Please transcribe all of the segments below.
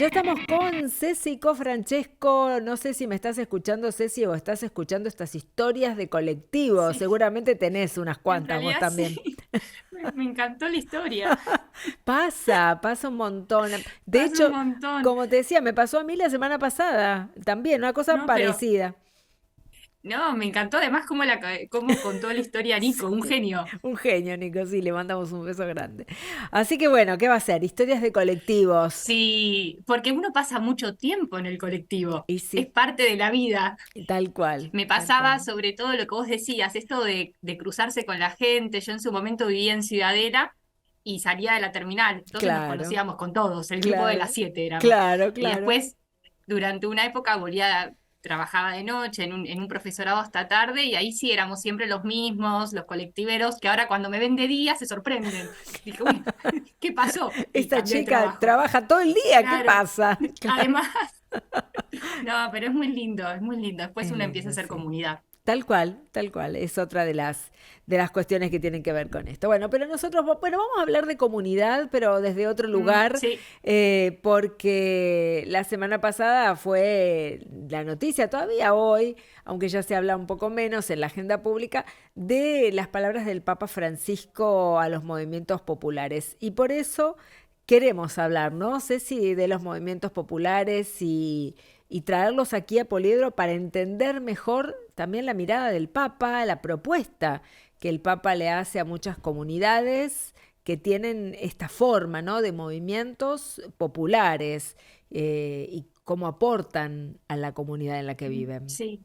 Ya estamos con Ceci Cofrancesco. No sé si me estás escuchando, Ceci, o estás escuchando estas historias de colectivo. Sí, Seguramente tenés unas en cuantas vos realidad también. sí. Me encantó la historia. Pasa un montón. De Pasa un hecho, montón. como te decía, me pasó a mí la semana pasada también, una cosa No, pero parecida. no, me encantó además cómo contó la historia Nico, un Sí, genio. un genio, Nico, sí, le mandamos un beso grande. Así que bueno, ¿qué va a ser? Historias de colectivos. Sí, porque uno pasa mucho tiempo en el colectivo. Y Es sí, parte de la vida. tal cual, Me tal pasaba cual. sobre todo lo que vos decías, esto de cruzarse con la gente. Yo en su momento vivía en Ciudadela y salía de la terminal. Entonces nos Claro, conocíamos con todos, el grupo de las claro, 7 éramos. claro, Y claro. después, durante una época, trabajaba de noche en un profesorado hasta tarde y ahí sí éramos siempre los mismos, los colectiveros, que ahora cuando me ven de día se sorprenden. Dije, uy, ¿qué pasó? Y Esta cambié de chica trabajo. trabaja todo el día, ¿qué Claro. pasa? Claro. Además, no, pero es muy lindo, es muy lindo. Después Es uno empieza a lindo, hacer sí. comunidad. Tal cual, es otra de las cuestiones que tienen que ver con esto. Bueno, pero nosotros, bueno, vamos a hablar de comunidad, pero desde otro lugar, Sí. porque la semana pasada fue la noticia, todavía hoy, aunque ya se habla un poco menos en la agenda pública, de las palabras del Papa Francisco a los movimientos populares. Y por eso queremos hablar, ¿no? Ceci, de los movimientos populares y traerlos aquí a Poliedro para entender mejor también la mirada del Papa, la propuesta que el Papa le hace a muchas comunidades que tienen esta forma, ¿no?, de movimientos populares, y cómo aportan a la comunidad en la que viven. Sí,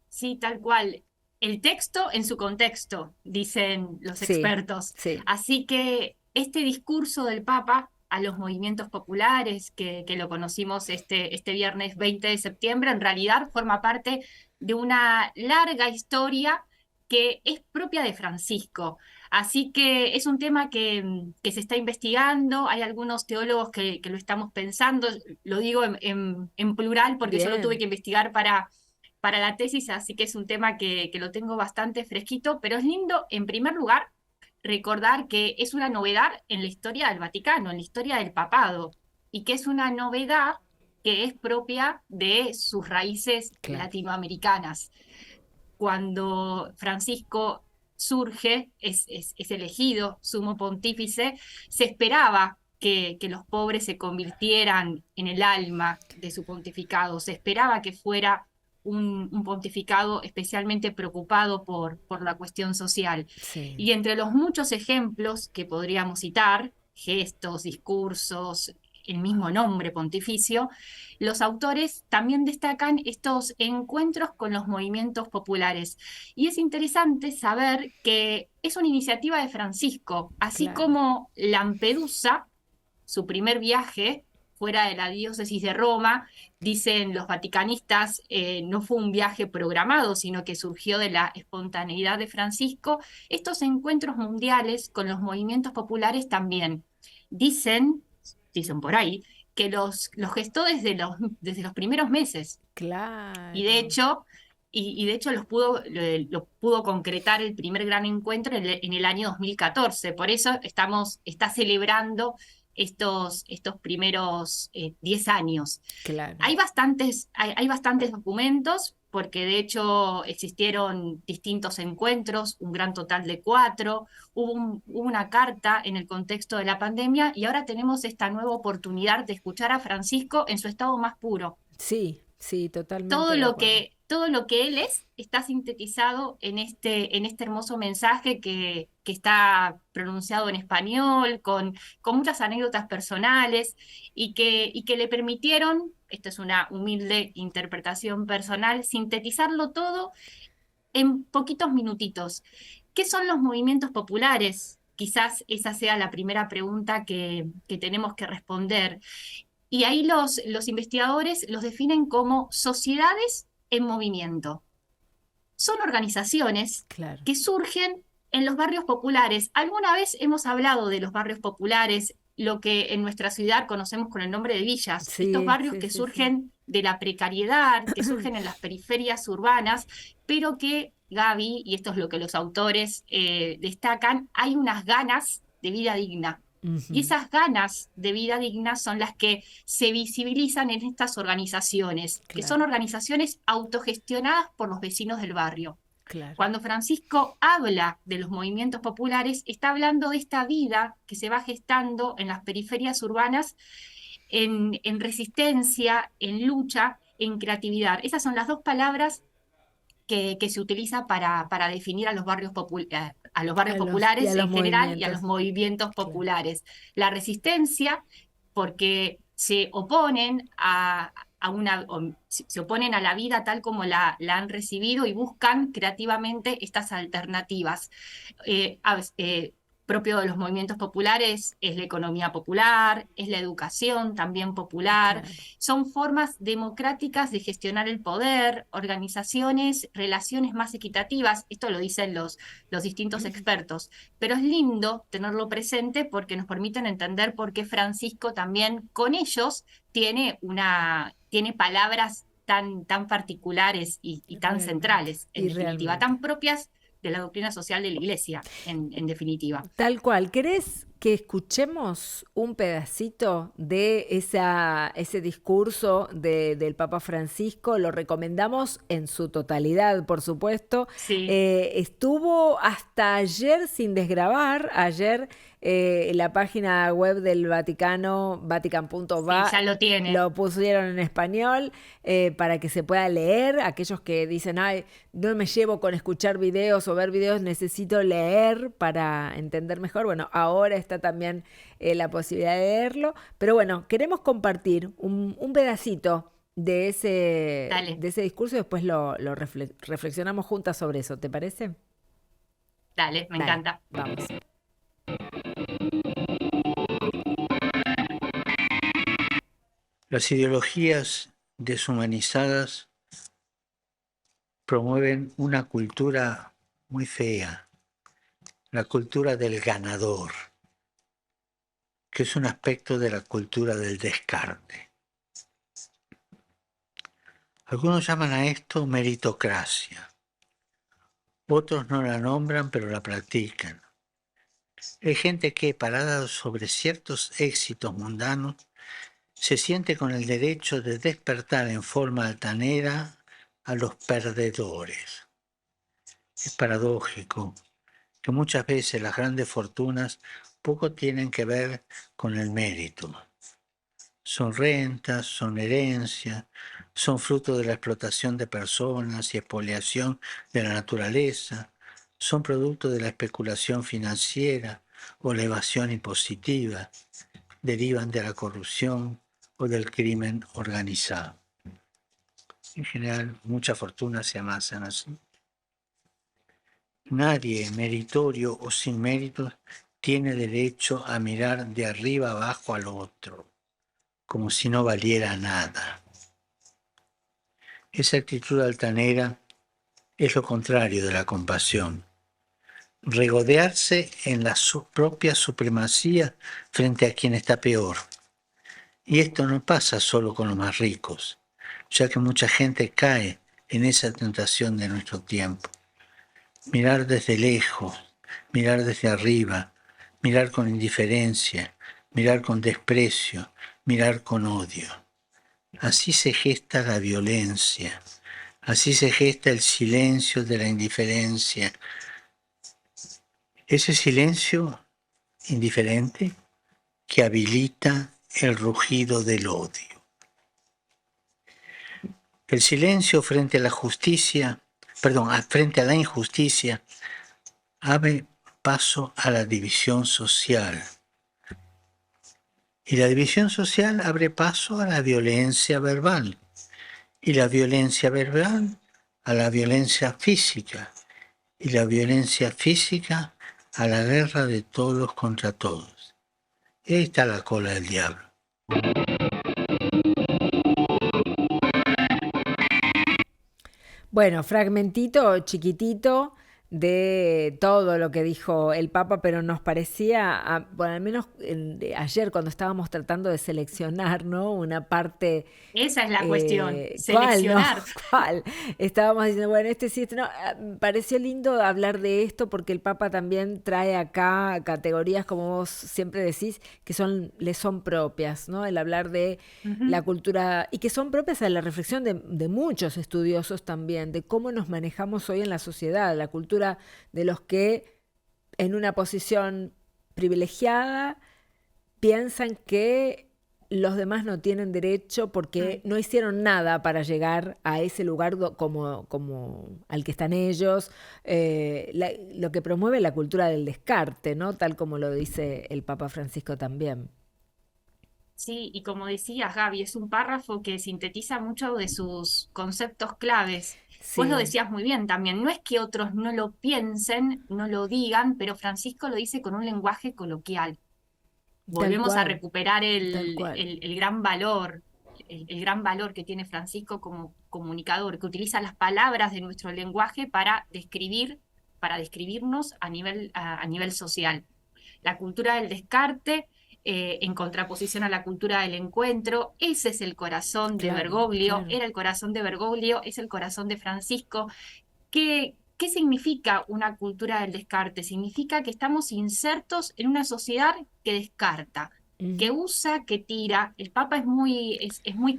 sí, tal cual. El texto en su contexto, dicen los Sí, expertos. sí, Así que este discurso del Papa a los movimientos populares, que lo conocimos este viernes 20 de septiembre, en realidad forma parte de una larga historia que es propia de Francisco. Así que es un tema que se está investigando, hay algunos teólogos que lo estamos pensando, lo digo en plural porque yo lo tuve bien, que investigar para la tesis, así que es un tema que lo tengo bastante fresquito, pero es lindo, en primer lugar, recordar que es una novedad en la historia del Vaticano, en la historia del papado, y que es una novedad que es propia de sus raíces claro. latinoamericanas. Cuando Francisco surge, es elegido sumo pontífice, se esperaba que los pobres se convirtieran en el alma de su pontificado, se esperaba que fuera un pontificado especialmente preocupado por la cuestión social. Sí, Y entre los muchos ejemplos que podríamos citar, gestos, discursos, el mismo nombre pontificio, los autores también destacan estos encuentros con los movimientos populares. Y es interesante saber que es una iniciativa de Francisco, así claro. como Lampedusa, su primer viaje fuera de la diócesis de Roma, dicen los vaticanistas, no fue un viaje programado, sino que surgió de la espontaneidad de Francisco. Estos encuentros mundiales con los movimientos populares también dicen, dicen por ahí, que los gestó desde los primeros meses. Y de Claro. hecho, y de hecho lo pudo concretar el primer gran encuentro en el año 2014. Por eso está celebrando estos primeros 10 años. Claro. Hay bastantes documentos, porque de hecho existieron distintos encuentros, un gran total de 4, hubo una carta en el contexto de la pandemia y ahora tenemos esta nueva oportunidad de escuchar a Francisco en su estado más puro. Sí, sí, totalmente todo de lo acuerdo. que, todo lo que él es está sintetizado en este hermoso mensaje que está pronunciado en español, con muchas anécdotas personales y que le permitieron, esta es una humilde interpretación personal, sintetizarlo todo en poquitos minutitos. ¿Qué son los movimientos populares? Quizás esa sea la primera pregunta que tenemos que responder. Y ahí los investigadores los definen como sociedades en movimiento. Son organizaciones Claro. que surgen en los barrios populares. Alguna vez hemos hablado de los barrios populares, lo que en nuestra ciudad conocemos con el nombre de villas, estos Sí, barrios sí, que sí, sí. surgen de la precariedad, que surgen en las periferias urbanas, pero que, Gaby, y esto es lo que los autores destacan, hay unas ganas de vida digna. Y Ujú. esas ganas de vida digna son las que se visibilizan en estas organizaciones, que son Claro, organizaciones autogestionadas por los vecinos del barrio. claro. Cuando Francisco habla de los movimientos populares, está hablando de esta vida que se va gestando en las periferias urbanas en resistencia, en lucha, en creatividad. Esas son las dos palabras que se utiliza para definir a los a los barrios Y a populares los en general y a movimientos. los movimientos Claro. populares. La resistencia, porque se oponen se oponen a la vida tal como la han recibido y buscan creativamente estas alternativas. Eh, a- eh, Propio de los movimientos populares es la economía popular, es la educación también popular, Claro. son formas democráticas de gestionar el poder, organizaciones, relaciones más equitativas, esto lo dicen los distintos expertos, pero es lindo tenerlo presente porque nos permiten entender por qué Francisco también con ellos tiene palabras tan particulares y tan Realmente. centrales, en Y definitiva, realmente. tan propias de la doctrina social de la Iglesia, en definitiva. Tal cual. ¿Querés que escuchemos un pedacito de ese discurso del Papa Francisco? Lo recomendamos en su totalidad, por supuesto. Sí, Estuvo hasta ayer sin desgrabar. Ayer la página web del Vaticano, sí, vatican.va, ya lo tiene. lo pusieron en español para que se pueda leer. Aquellos que dicen, ay, no me llevo con escuchar videos o ver videos, necesito leer para entender mejor. Bueno, ahora está también la posibilidad de leerlo. Pero bueno, queremos compartir un pedacito Dale, de ese discurso y después lo reflexionamos juntas sobre eso. ¿Te parece? dale, me Dale, encanta. vamos. Las ideologías deshumanizadas promueven una cultura muy fea, la cultura del ganador, que es un aspecto de la cultura del descarte. Algunos llaman a esto meritocracia, otros no la nombran pero la practican. Hay gente que, parada sobre ciertos éxitos mundanos, se siente con el derecho de despertar en forma altanera a los perdedores. Es paradójico que muchas veces las grandes fortunas poco tienen que ver con el mérito. Son rentas, son herencias, son fruto de la explotación de personas y expoliación de la naturaleza, son producto de la especulación financiera o la evasión impositiva, derivan de la corrupción o del crimen organizado. En general, muchas fortunas se amasan así. Nadie, meritorio o sin méritos, tiene derecho a mirar de arriba abajo al otro, como si no valiera nada. Esa actitud altanera es lo contrario de la compasión. Regodearse en la propia supremacía frente a quien está peor. Y esto no pasa solo con los más ricos, ya que mucha gente cae en esa tentación de nuestro tiempo. Mirar desde lejos, mirar desde arriba, mirar con indiferencia, mirar con desprecio, mirar con odio. Así se gesta la violencia, así se gesta el silencio de la indiferencia. Ese silencio indiferente que habilita el rugido del odio. El silencio frente a la justicia, frente a la injusticia, abre paso a la división social. Y la división social abre paso a la violencia verbal. Y la violencia verbal a la violencia física. Y la violencia física a la guerra de todos contra todos. Y ahí está la cola del diablo. Bueno, fragmentito chiquitito de todo lo que dijo el Papa, pero nos parecía, bueno, al menos ayer cuando estábamos tratando de seleccionar, ¿no? Una parte. Esa es la cuestión, ¿Cuál, no? seleccionar. ¿Cuál? Estábamos diciendo, bueno, este sí, este no. Me pareció lindo hablar de esto porque el Papa también trae acá categorías, como vos siempre decís, que le son propias, ¿no? El hablar de la Ujú. cultura, y que son propias a la reflexión de muchos estudiosos también, de cómo nos manejamos hoy en la sociedad, la cultura de los que en una posición privilegiada piensan que los demás no tienen derecho porque Mm. no hicieron nada para llegar a ese lugar como al que están ellos, lo que promueve la cultura del descarte, ¿no? Tal como lo dice el Papa Francisco también. Sí, y como decías, Gaby, es un párrafo que sintetiza muchos de sus conceptos claves. Vos lo Sí, decías muy bien también, no es que otros no lo piensen, no lo digan, pero Francisco lo dice con un lenguaje coloquial. tal Volvemos a cual, recuperar tal cual. el gran valor, el gran valor que tiene Francisco como comunicador, que utiliza las palabras de nuestro lenguaje para describirnos a nivel social. La cultura del descarte, en contraposición a la cultura del encuentro, ese es el corazón de Claro, Bergoglio, claro. era el corazón de Bergoglio, es el corazón de Francisco. ¿Qué significa una cultura del descarte? Significa que estamos insertos en una sociedad que descarta, que Ujú. usa, que tira. El Papa es muy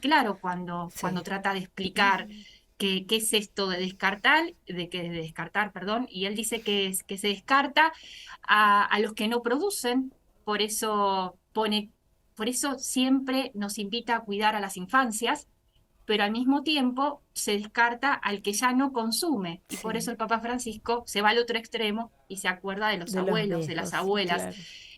claro cuando Sí, trata de explicar qué es esto de descartar, perdón, y él dice que se descarta a los que no producen, por eso por eso siempre nos invita a cuidar a las infancias, pero al mismo tiempo se descarta al que ya no consume. Y por eso sí. el Papa Francisco se va al otro extremo y se acuerda de los De los abuelos, de las viejos, abuelas. claro,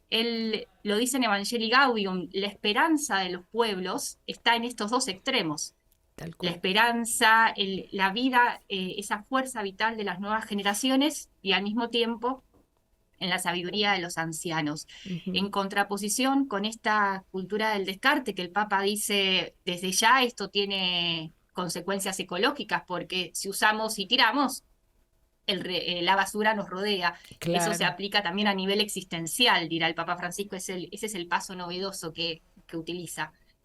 Él lo dice en Evangelii Gaudium, la esperanza de los pueblos está en estos dos extremos. tal La cual. esperanza, la vida, esa fuerza vital de las nuevas generaciones y al mismo tiempo en la sabiduría de los ancianos, Ujú. en contraposición con esta cultura del descarte que el Papa dice, desde ya esto tiene consecuencias ecológicas, porque si usamos y tiramos, la basura nos rodea. Eso se Claro. aplica también a nivel existencial, dirá el Papa Francisco, ese es el paso novedoso que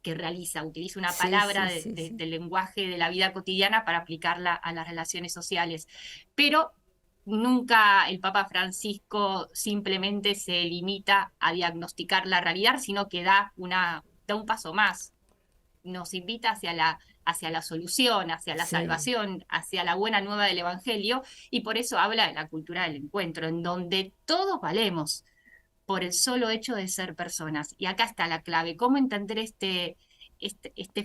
realiza, utiliza una Sí, palabra sí, sí, sí. del lenguaje de la vida cotidiana para aplicarla a las relaciones sociales. Pero nunca el Papa Francisco simplemente se limita a diagnosticar la realidad, sino que da un paso más, nos invita hacia la solución, hacia la Sí. salvación, hacia la buena nueva del Evangelio, y por eso habla de la cultura del encuentro, en donde todos valemos por el solo hecho de ser personas. Y acá está la clave, cómo entender este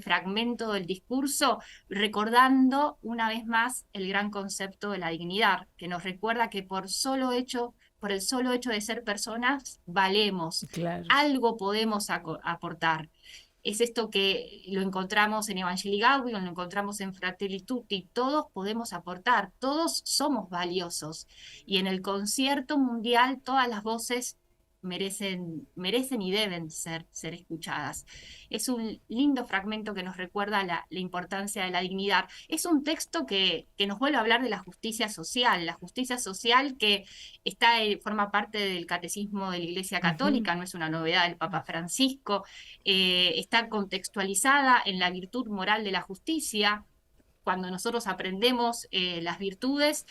fragmento del discurso, recordando una vez más el gran concepto de la dignidad, que nos recuerda que por el solo hecho de ser personas, valemos, Claro. algo podemos aportar. Es esto que lo encontramos en Evangelii Gaudium, lo encontramos en Fratelli Tutti, todos podemos aportar, todos somos valiosos. Y en el concierto mundial todas las voces merecen y deben ser escuchadas. Es un lindo fragmento que nos recuerda la importancia de la dignidad. Es un texto que nos vuelve a hablar de la justicia social que forma parte del catecismo de la Iglesia Ujú. Católica, no es una novedad del Papa Francisco, está contextualizada en la virtud moral de la justicia. Cuando nosotros aprendemos las virtudes,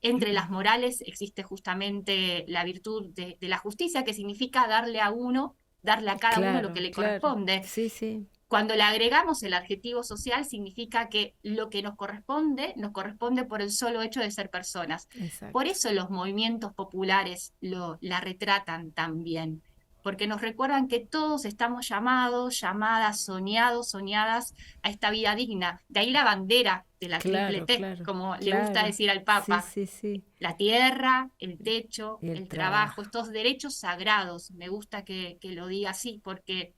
entre las morales existe justamente la virtud de la justicia, que significa darle a cada uno lo que Claro, le claro. corresponde. Sí, sí. Cuando le agregamos el adjetivo social, significa que lo que nos corresponde por el solo hecho de ser personas. Por Exacto. eso los movimientos populares la retratan tan bien, porque nos recuerdan que todos estamos llamados, llamadas, soñados, soñadas a esta vida digna. De ahí la bandera de la triple Claro, T, claro, como le gusta claro. decir al Sí, Papa. sí, sí. La tierra, el techo, Y el el trabajo, trabajo. estos derechos sagrados. Me gusta que lo diga así, porque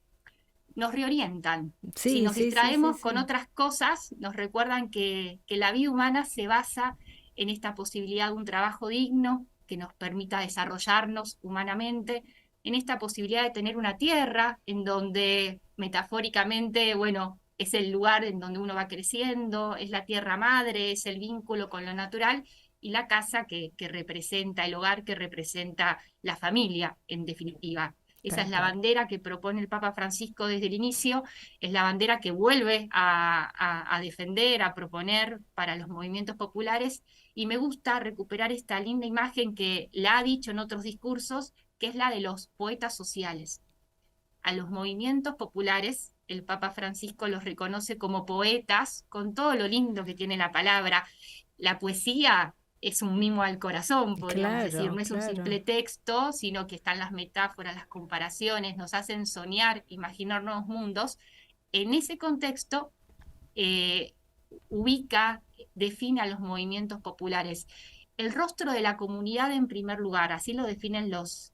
nos reorientan. Si Sí, nos sí, sí, sí, distraemos con sí. otras cosas, nos recuerdan que la vida humana se basa en esta posibilidad de un trabajo digno que nos permita desarrollarnos humanamente, en esta posibilidad de tener una tierra en donde metafóricamente, bueno, es el lugar en donde uno va creciendo, es la tierra madre, es el vínculo con lo natural, y la casa que representa el hogar, que representa la familia, en definitiva. Esa es la bandera que propone el Papa Francisco desde el inicio, es la bandera que vuelve a defender, a proponer para los movimientos populares, y me gusta recuperar esta linda imagen que la ha dicho en otros discursos, que es la de los poetas sociales. A los movimientos populares, el Papa Francisco los reconoce como poetas, con todo lo lindo que tiene la palabra. La poesía es un mimo al corazón, podríamos decir, no es un simple texto, sino que están las metáforas, las comparaciones, nos hacen soñar, imaginar nuevos mundos. En ese contexto, ubica, define a los movimientos populares. El rostro de la comunidad en primer lugar, así lo definen los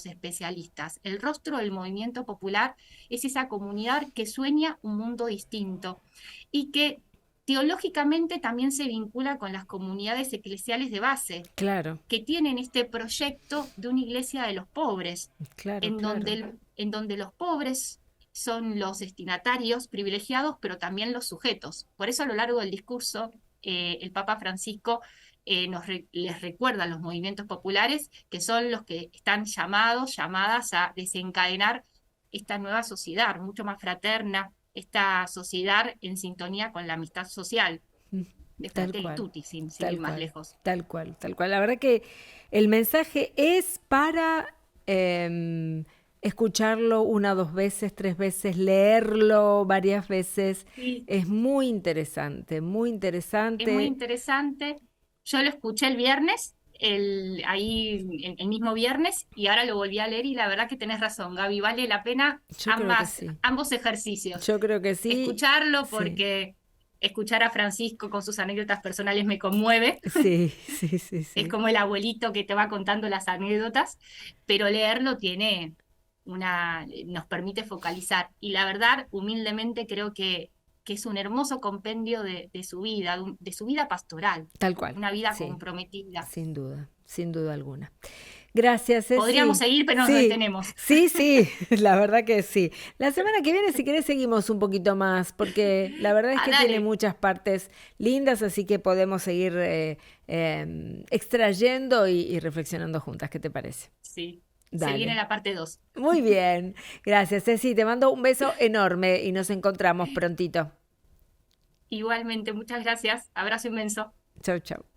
especialistas. El rostro del movimiento popular es esa comunidad que sueña un mundo distinto y que teológicamente también se vincula con las comunidades eclesiales de base, que tienen este proyecto de una iglesia de los pobres, en donde los pobres son los destinatarios privilegiados, pero también los sujetos. Por eso a lo largo del discurso, el Papa Francisco les recuerda a los movimientos populares que son los que están llamadas a desencadenar esta nueva sociedad, mucho más fraterna, esta sociedad en sintonía con la amistad social. De Fratelli Tutti, sin ir más lejos. Tal cual. La verdad que el mensaje es para escucharlo 1 o 2 veces, 3 veces, leerlo varias veces. Sí. Es muy interesante, muy interesante. Es muy interesante. Yo lo escuché el viernes, el mismo viernes, y ahora lo volví a leer y la verdad que tenés razón, Gaby, vale la pena ambos ejercicios. Yo creo que sí. Escucharlo porque escuchar a Francisco con sus anécdotas personales me conmueve. Sí. Es como el abuelito que te va contando las anécdotas, pero leerlo nos permite focalizar. Y la verdad, humildemente creo que es un hermoso compendio de su vida pastoral. Tal cual. Una vida comprometida. Sin duda alguna. Gracias, Ceci. Podríamos seguir, pero nos detenemos. Sí, la verdad que sí. La semana que viene, si querés, seguimos un poquito más, porque la verdad es que tiene muchas partes lindas, así que podemos seguir extrayendo y reflexionando juntas. ¿Qué te parece? Sí. Se viene la parte 2. Muy bien. Gracias, Ceci. Te mando un beso enorme y nos encontramos prontito. Igualmente, muchas gracias. Abrazo inmenso. Chau.